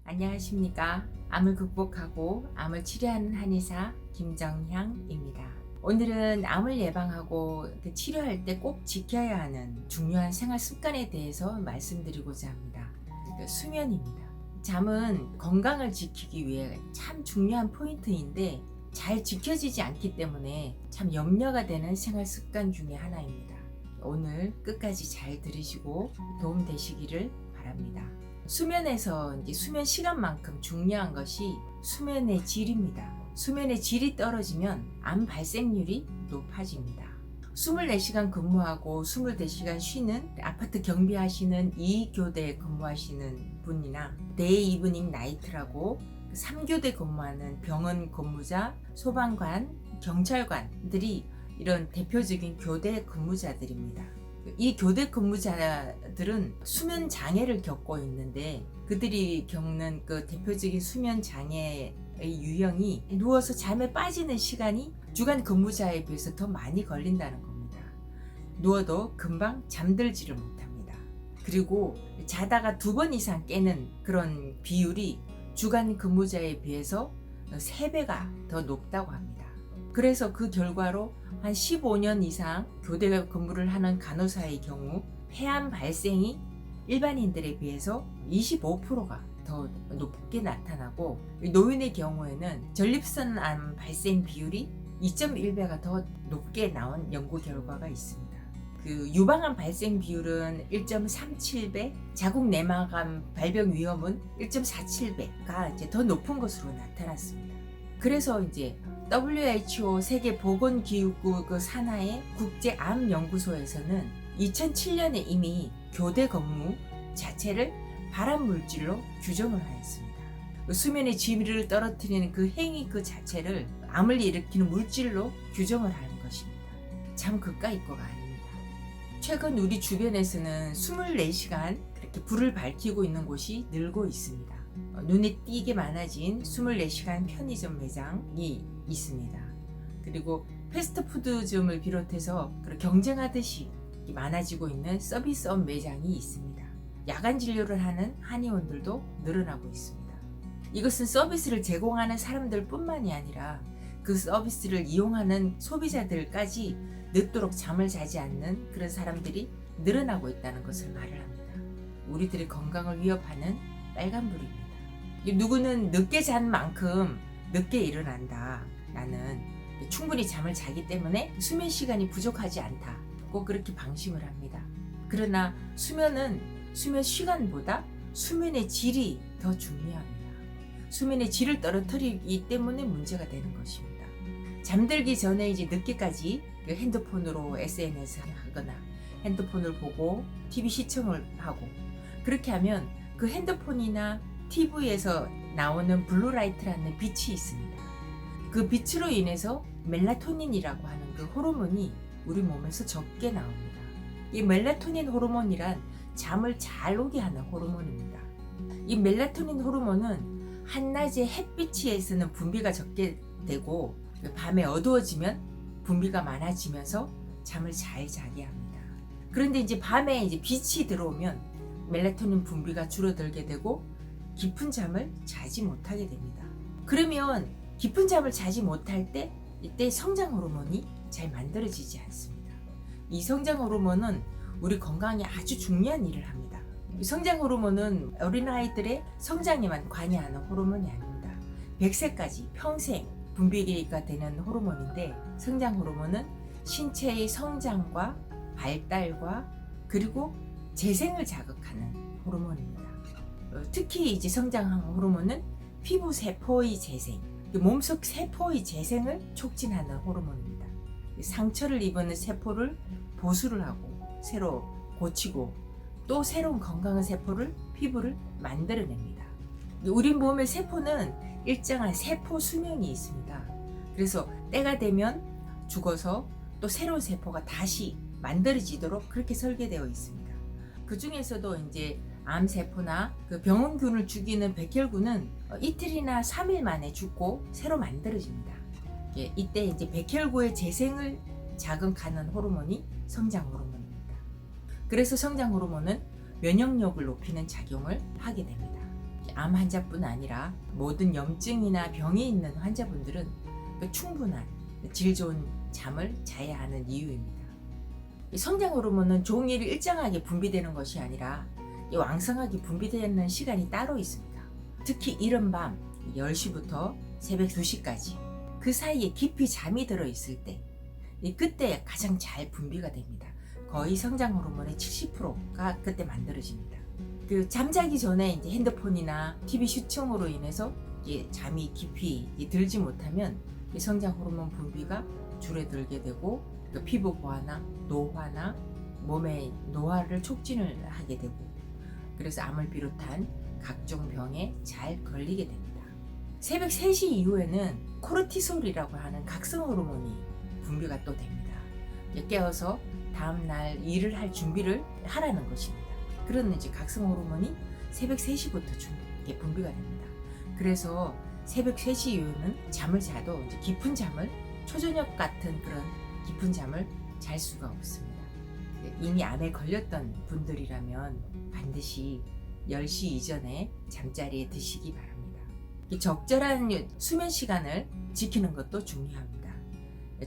안녕하십니까. 암을 극복하고 암을 치료하는 한의사 김정향입니다. 오늘은 암을 예방하고 치료할 때 꼭 지켜야 하는 중요한 생활 습관에 대해서 말씀드리고자 합니다. 수면입니다. 잠은 건강을 지키기 위해 참 중요한 포인트인데 잘 지켜지지 않기 때문에 참 염려가 되는 생활 습관 중에 하나입니다. 오늘 끝까지 잘 들으시고 도움 되시기를 바랍니다. 수면에서 이제 수면 시간만큼 중요한 것이 수면의 질입니다. 수면의 질이 떨어지면 암 발생률이 높아집니다. 24시간 근무하고 24시간 쉬는 아파트 경비하시는 2교대 근무하시는 분이나 데이 이브닝 나이트라고 3교대 근무하는 병원 근무자, 소방관, 경찰관들이 이런 대표적인 교대 근무자들입니다. 이 교대 근무자들은 수면 장애를 겪고 있는데 그들이 겪는 그 대표적인 수면 장애의 유형이 누워서 잠에 빠지는 시간이 주간 근무자에 비해서 더 많이 걸린다는 겁니다. 누워도 금방 잠들지를 못합니다. 그리고 자다가 2번 이상 깨는 그런 비율이 주간 근무자에 비해서 3배가 더 높다고 합니다. 그래서 그 결과로 한 15년 이상 교대 근무를 하는 간호사의 경우 폐암 발생이 일반인들에 비해서 25%가 더 높게 나타나고 노인의 경우에는 전립선암 발생 비율이 2.1배가 더 높게 나온 연구 결과가 있습니다. 그 유방암 발생 비율은 1.37배, 자궁 내막암 발병 위험은 1.47배가 이제 더 높은 것으로 나타났습니다. 그래서 이제 WHO 세계보건기구국 그 산하의 국제암연구소에서는 2007년에 이미 교대 근무 자체를 발암물질로 규정을 하였습니다. 수면의 질을 떨어뜨리는 그 행위 그 자체를 암을 일으키는 물질로 규정을 하는 것입니다. 참 그까이 거가 아닙니다. 최근 우리 주변에서는 24시간 그렇게 불을 밝히고 있는 곳이 늘고 있습니다. 눈에 띄게 많아진 24시간 편의점 매장이 있습니다. 그리고 패스트푸드점을 비롯해서 경쟁하듯이 많아지고 있는 서비스업 매장이 있습니다. 야간 진료를 하는 한의원들도 늘어나고 있습니다. 이것은 서비스를 제공하는 사람들 뿐만이 아니라 그 서비스를 이용하는 소비자들까지 늦도록 잠을 자지 않는 그런 사람들이 늘어나고 있다는 것을 말을 합니다. 우리들의 건강을 위협하는 빨간불입니다. 누구는 늦게 잔 만큼 늦게 일어난다. 나는 충분히 잠을 자기 때문에 수면 시간이 부족하지 않다. 꼭 그렇게 방심을 합니다. 그러나 수면은 수면 시간보다 수면의 질이 더 중요합니다. 수면의 질을 떨어뜨리기 때문에 문제가 되는 것입니다. 잠들기 전에 이제 늦게까지 핸드폰으로 SNS 하거나 핸드폰을 보고 TV 시청을 하고 그렇게 하면 그 핸드폰이나 TV에서 나오는 블루라이트라는 빛이 있습니다. 그 빛으로 인해서 멜라토닌이라고 하는 그 호르몬이 우리 몸에서 적게 나옵니다. 이 멜라토닌 호르몬이란 잠을 잘 오게 하는 호르몬입니다. 이 멜라토닌 호르몬은 한낮에 햇빛에서는 분비가 적게 되고 밤에 어두워지면 분비가 많아지면서 잠을 잘 자게 합니다. 그런데 이제 밤에 이제 빛이 들어오면 멜라토닌 분비가 줄어들게 되고 깊은 잠을 자지 못하게 됩니다. 그러면 깊은 잠을 자지 못할 때 이때 성장 호르몬이 잘 만들어지지 않습니다. 이 성장 호르몬은 우리 건강에 아주 중요한 일을 합니다. 성장 호르몬은 어린아이들의 성장에만 관여하는 호르몬이 아닙니다. 100세까지 평생 분비가 되는 호르몬인데 성장 호르몬은 신체의 성장과 발달과 그리고 재생을 자극하는 호르몬입니다. 특히 이제 성장 호르몬은 피부 세포의 재생, 몸속 세포의 재생을 촉진하는 호르몬입니다. 상처를 입은 세포를 보수를 하고 새로 고치고 또 새로운 건강한 세포를 피부를 만들어냅니다. 우리 몸의 세포는 일정한 세포 수명이 있습니다. 그래서 때가 되면 죽어서 또 새로운 세포가 다시 만들어지도록 그렇게 설계되어 있습니다. 그 중에서도 이제 암세포나 그 병원균을 죽이는 백혈구는 이틀이나 3일 만에 죽고 새로 만들어집니다. 이때 이제 백혈구의 재생을 자극하는 호르몬이 성장 호르몬입니다. 그래서 성장 호르몬은 면역력을 높이는 작용을 하게 됩니다. 암 환자뿐 아니라 모든 염증이나 병이 있는 환자분들은 충분한 질 좋은 잠을 자야 하는 이유입니다. 성장 호르몬은 종일 일정하게 분비되는 것이 아니라 왕성하게 분비되는 시간이 따로 있습니다. 특히 이른 밤 10시부터 새벽 2시까지 그 사이에 깊이 잠이 들어 있을 때 그때 가장 잘 분비가 됩니다. 거의 성장 호르몬의 70%가 그때 만들어집니다. 그 잠자기 전에 이제 핸드폰이나 TV 시청으로 인해서 잠이 깊이 들지 못하면 성장 호르몬 분비가 줄어들게 되고 피부 보화나 노화나 몸의 노화를 촉진을 하게 되고 그래서 암을 비롯한 각종 병에 잘 걸리게 됩니다. 새벽 3시 이후에는 코르티솔이라고 하는 각성 호르몬이 분비가 또 됩니다. 깨어서 다음날 일을 할 준비를 하라는 것입니다. 그런 이제 각성 호르몬이 새벽 3시부터 분비가 됩니다. 그래서 새벽 3시 이후에는 잠을 자도 이제 깊은 잠을 초저녁 같은 그런 깊은 잠을 잘 수가 없습니다. 이미 암에 걸렸던 분들이라면 반드시 10시 이전에 잠자리에 드시기 바랍니다. 적절한 수면 시간을 지키는 것도 중요합니다.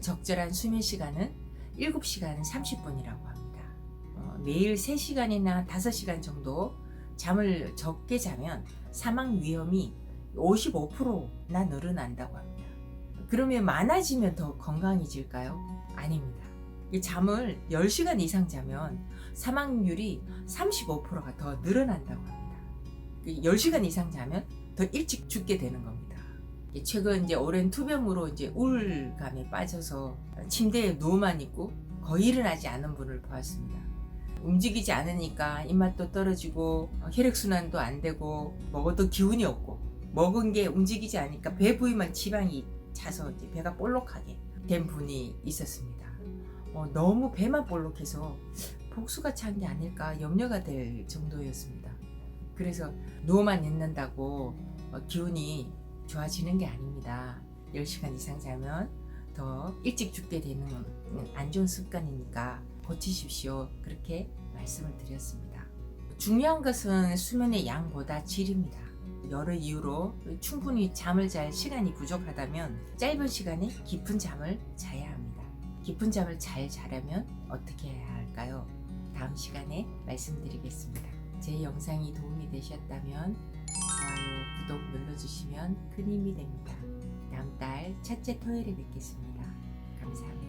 적절한 수면 시간은 7시간 30분이라고 합니다. 매일 3시간이나 5시간 정도 잠을 적게 자면 사망 위험이 55%나 늘어난다고 합니다. 그러면 많아지면 더 건강해질까요? 아닙니다. 잠을 10시간 이상 자면 사망률이 35%가 더 늘어난다고 합니다. 10시간 이상 자면 더 일찍 죽게 되는 겁니다. 최근 이제 오랜 투병으로 이제 우울감에 빠져서 침대에 누워만 있고 거의 일어나지 않은 분을 보았습니다. 움직이지 않으니까 입맛도 떨어지고 혈액순환도 안 되고 먹어도 기운이 없고 먹은 게 움직이지 않으니까 배 부위만 지방이 차서 이제 배가 볼록하게 된 분이 있었습니다. 너무 배만 볼록해서 복수가 찬 게 아닐까 염려가 될 정도였습니다. 그래서 누워만 있는다고 기운이 좋아지는 게 아닙니다. 10시간 이상 자면 더 일찍 죽게 되는 안 좋은 습관이니까 고치십시오. 그렇게 말씀을 드렸습니다. 중요한 것은 수면의 양보다 질입니다. 여러 이유로 충분히 잠을 잘 시간이 부족하다면 짧은 시간에 깊은 잠을 자야 합니다. 깊은 잠을 잘 자려면 어떻게 해야 할까요? 다음 시간에 말씀드리겠습니다. 제 영상이 도움이 되셨다면 좋아요, 구독 눌러주시면 큰 힘이 됩니다. 다음 달 첫째 토요일에 뵙겠습니다. 감사합니다.